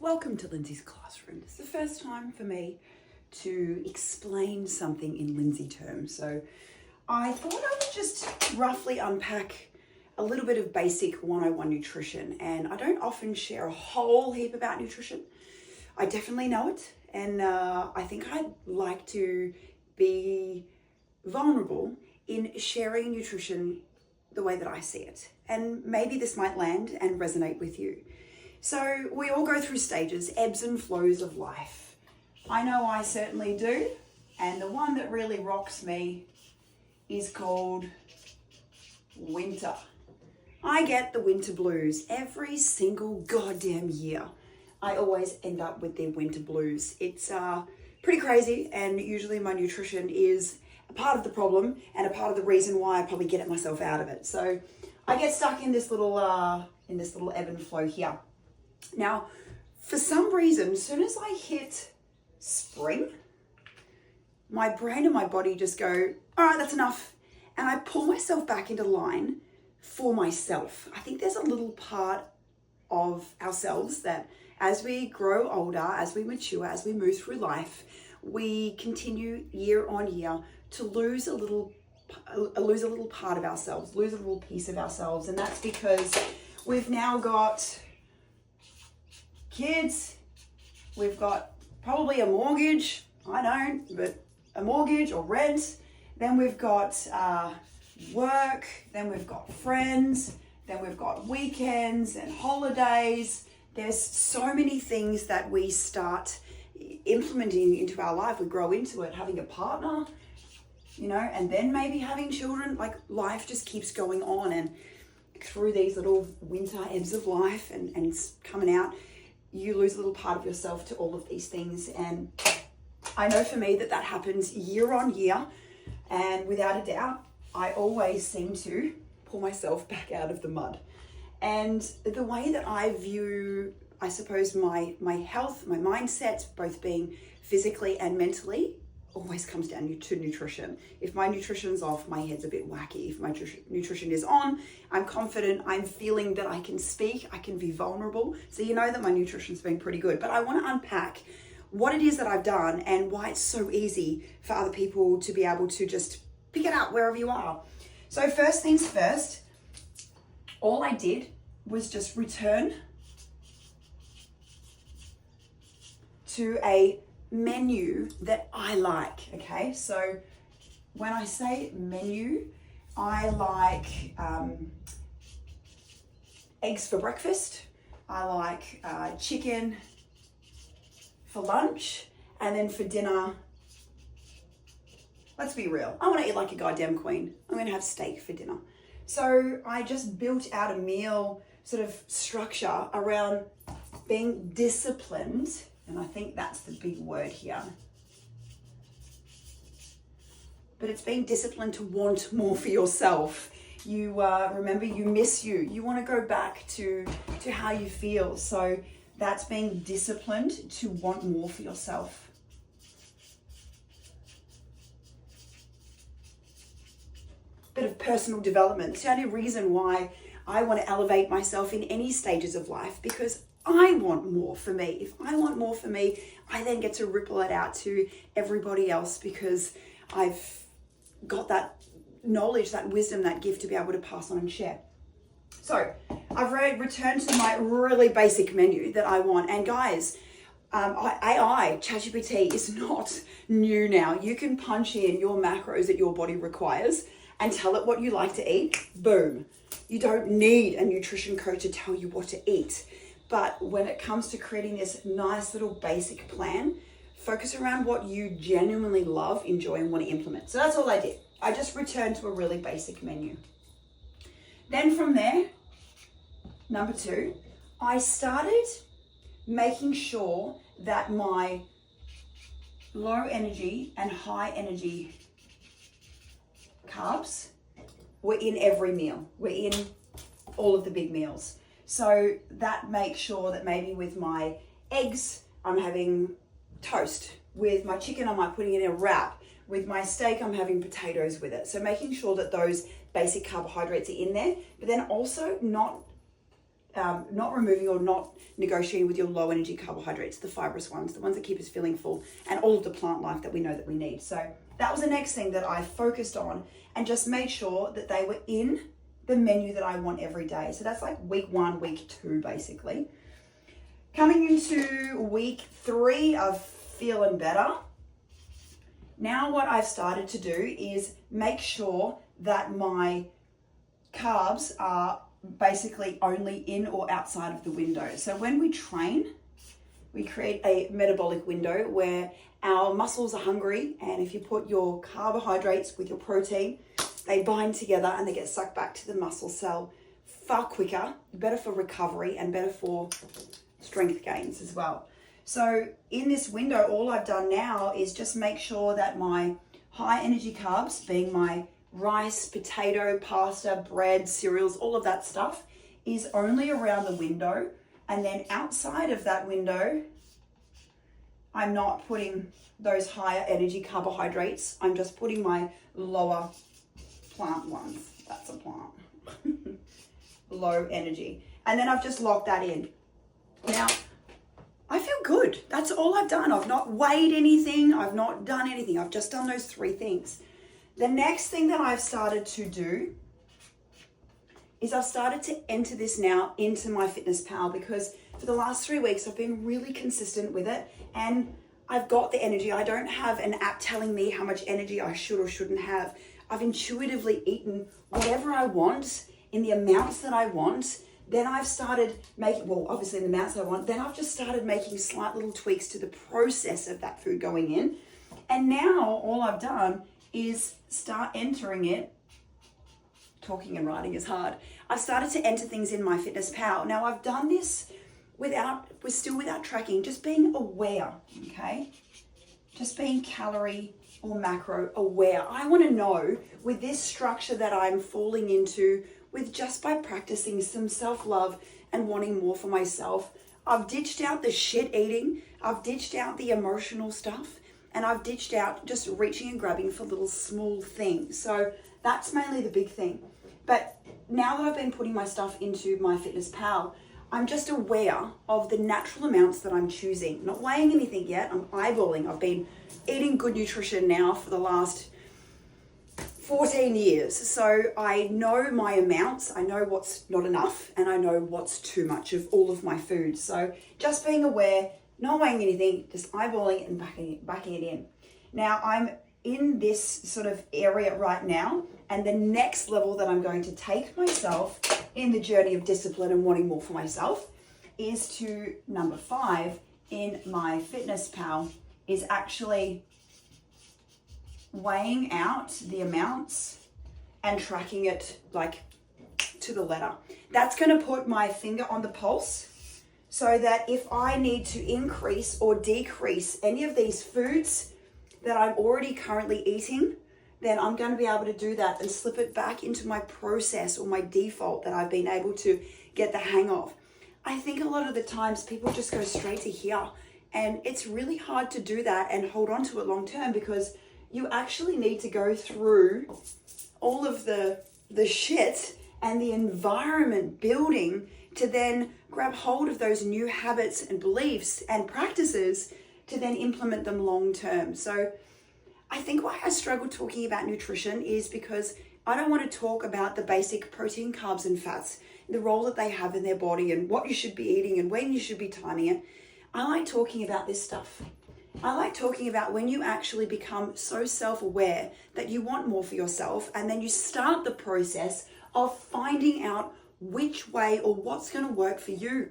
Welcome to Lindsay's classroom. It's the first time for me to explain something in Lindsay terms. So I thought I would just roughly unpack a little bit of basic 101 nutrition. And I don't often share a whole heap about nutrition. I definitely know it. And I think I'd like to be vulnerable in sharing nutrition the way that I see it. And maybe this might land and resonate with you. So we all go through stages, ebbs and flows of life. I know I certainly do. And the one that really rocks me is called winter. I get the winter blues every single goddamn year. I always end up with the winter blues. It's pretty crazy, and usually my nutrition is a part of the problem and a part of the reason why I probably get myself out of it. So I get stuck in this little ebb and flow here. Now, for some reason, as soon as I hit spring, my brain and my body just go, all right, that's enough. And I pull myself back into line for myself. I think there's a little part of ourselves that as we grow older, as we mature, as we move through life, we continue year on year to lose a little part of ourselves, lose a little piece of ourselves. And that's because we've now got kids, we've got probably a mortgage, I don't, but a mortgage or rent, then we've got work, then we've got friends, then we've got weekends and holidays. There's so many things that we start implementing into our life. We grow into it, having a partner, and then maybe having children. Like, life just keeps going on, and through these little winter ebbs of life and coming out, you lose a little part of yourself to all of these things. And I know for me that happens year on year, and without a doubt, I always seem to pull myself back out of the mud. And the way that I view, I suppose, my health, my mindset, both being physically and mentally, always comes down to nutrition. If my nutrition's off, my head's a bit wacky. If my nutrition is on, I'm confident, I'm feeling that I can speak, I can be vulnerable. So you know that my nutrition's been pretty good. But I want to unpack what it is that I've done and why it's so easy for other people to be able to just pick it up wherever you are. So first things first, all I did was just return to a menu that I like, okay? So when I say menu, I like eggs for breakfast, I like chicken for lunch, and then for dinner, let's be real, I want to eat like a goddamn queen. I'm going to have steak for dinner. So I just built out a meal sort of structure around being disciplined, and I think that's the big word here. But it's being disciplined to want more for yourself. You remember, you miss you. You want to go back to how you feel. So that's being disciplined to want more for yourself. Bit of personal development. It's the only reason why I want to elevate myself in any stages of life, because I want more for me. If I want more for me, I then get to ripple it out to everybody else, because I've got that knowledge, that wisdom, that gift to be able to pass on and share. So I've returned to my really basic menu that I want. And guys, AI, ChatGPT is not new now. You can punch in your macros that your body requires and tell it what you like to eat. Boom. You don't need a nutrition coach to tell you what to eat. But when it comes to creating this nice little basic plan, focus around what you genuinely love, enjoy, and want to implement. So that's all I did. I just returned to a really basic menu. Then from there, number 2, I started making sure that my low energy and high energy carbs were in every meal, were in all of the big meals. So that makes sure that maybe with my eggs, I'm having toast. With my chicken, I might put it in a wrap. With my steak, I'm having potatoes with it. So making sure that those basic carbohydrates are in there, but then also not not removing or not negotiating with your low energy carbohydrates, the fibrous ones, the ones that keep us feeling full, and all of the plant life that we know that we need. So that was the next thing that I focused on and just made sure that they were in the menu that I want every day. So that's like week 1, week 2, basically. Coming into week 3 of feeling better. Now what I've started to do is make sure that my carbs are basically only in or outside of the window. So when we train, we create a metabolic window where our muscles are hungry, and if you put your carbohydrates with your protein, they bind together and they get sucked back to the muscle cell far quicker, better for recovery and better for strength gains as well. So in this window, all I've done now is just make sure that my high energy carbs, being my rice, potato, pasta, bread, cereals, all of that stuff, is only around the window. And then outside of that window, I'm not putting those higher energy carbohydrates. I'm just putting my lower plant ones. That's a plant. Low energy. And then I've just locked that in. Now, I feel good. That's all I've done. I've not weighed anything. I've not done anything. I've just done those 3 things. The next thing that I've started to do is I've started to enter this now into my MyFitnessPal, because for the last 3 weeks, I've been really consistent with it and I've got the energy. I don't have an app telling me how much energy I should or shouldn't have. I've intuitively eaten whatever I want in the amounts that I want. Then I've started making, well, obviously in the amounts I want, then I've just started making slight little tweaks to the process of that food going in. And now all I've done is start entering it. Talking and writing is hard. I've started to enter things in MyFitnessPal. Now I've done this without tracking, just being aware, okay? Just being calorie or macro aware. I want to know with this structure that I'm falling into, with just by practicing some self-love and wanting more for myself. I've ditched out the shit eating. I've ditched out the emotional stuff. And I've ditched out just reaching and grabbing for little small things. So that's mainly the big thing. But now that I've been putting my stuff into MyFitnessPal, I'm just aware of the natural amounts that I'm choosing. Not weighing anything yet. I'm eyeballing. I've been eating good nutrition now for the last 14 years. So I know my amounts. I know what's not enough and I know what's too much of all of my food. So just being aware, not weighing anything, just eyeballing it and backing it in. Now I'm in this sort of area right now, and the next level that I'm going to take myself in the journey of discipline and wanting more for myself is to number 5 in MyFitnessPal, is actually weighing out the amounts and tracking it like to the letter. That's going to put my finger on the pulse, so that if I need to increase or decrease any of these foods that I'm already currently eating, then I'm going to be able to do that and slip it back into my process or my default that I've been able to get the hang of. I think a lot of the times people just go straight to here, and it's really hard to do that and hold on to it long term, because you actually need to go through all of the shit and the environment building to then grab hold of those new habits and beliefs and practices to then implement them long term. So I think why I struggle talking about nutrition is because I don't want to talk about the basic protein, carbs and fats, the role that they have in their body and what you should be eating and when you should be timing it. I like talking about this stuff. I like talking about when you actually become so self-aware that you want more for yourself, and then you start the process of finding out which way or what's going to work for you.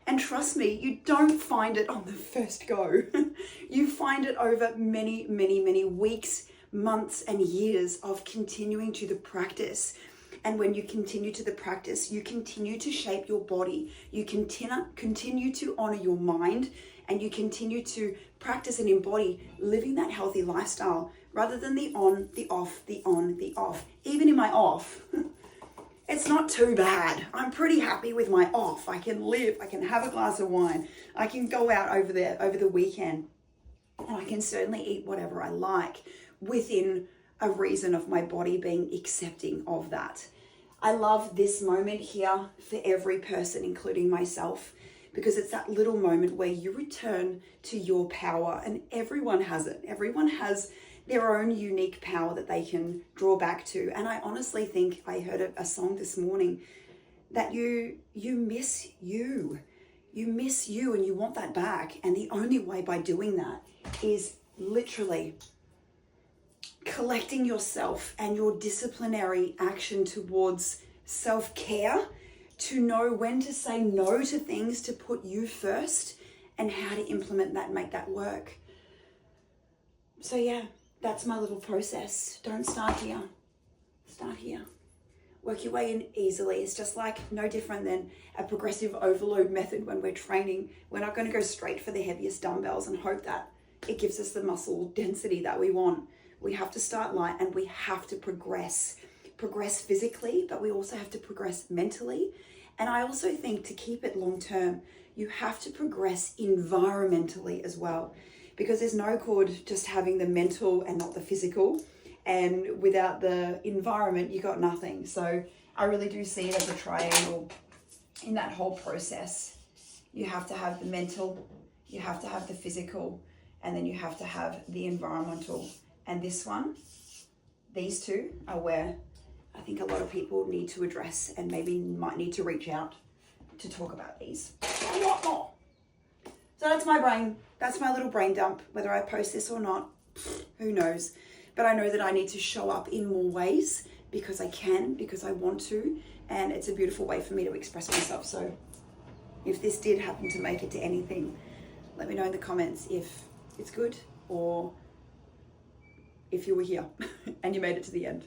And trust me, you don't find it on the first go. You find it over many, many, many weeks, months, and years of continuing to the practice. And when you continue to the practice, you continue to shape your body. You continue to honor your mind, and you continue to practice and embody living that healthy lifestyle rather than the on, the off, the on, the off. Even in my off, it's not too bad. I'm pretty happy with my off. I can live, I can have a glass of wine. I can go out over the weekend, and I can certainly eat whatever I like within a reason of my body being accepting of that. I love this moment here for every person, including myself, because it's that little moment where you return to your power, and everyone has it. Everyone has their own unique power that they can draw back to. And I honestly think, I heard a song this morning, that you miss you. You miss you and you want that back. And the only way by doing that is literally collecting yourself and your disciplinary action towards self-care, to know when to say no to things, to put you first, and how to implement that and make that work. So yeah, that's my little process. Don't start here. Start here. Work your way in easily. It's just like no different than a progressive overload method when we're training. We're not going to go straight for the heaviest dumbbells and hope that it gives us the muscle density that we want. We have to start light and we have to progress physically, but we also have to progress mentally. And I also think to keep it long term, you have to progress environmentally as well, because there's no good just having the mental and not the physical. And without the environment, you got nothing. So I really do see it as a triangle in that whole process. You have to have the mental, you have to have the physical, and then you have to have the environmental. And this one, these two are where I think a lot of people need to address and maybe might need to reach out to talk about these a lot more. So that's my brain. That's my little brain dump. Whether I post this or not, who knows? But I know that I need to show up in more ways because I can, because I want to, and it's a beautiful way for me to express myself. So if this did happen to make it to anything, let me know in the comments if it's good or if you were here and you made it to the end.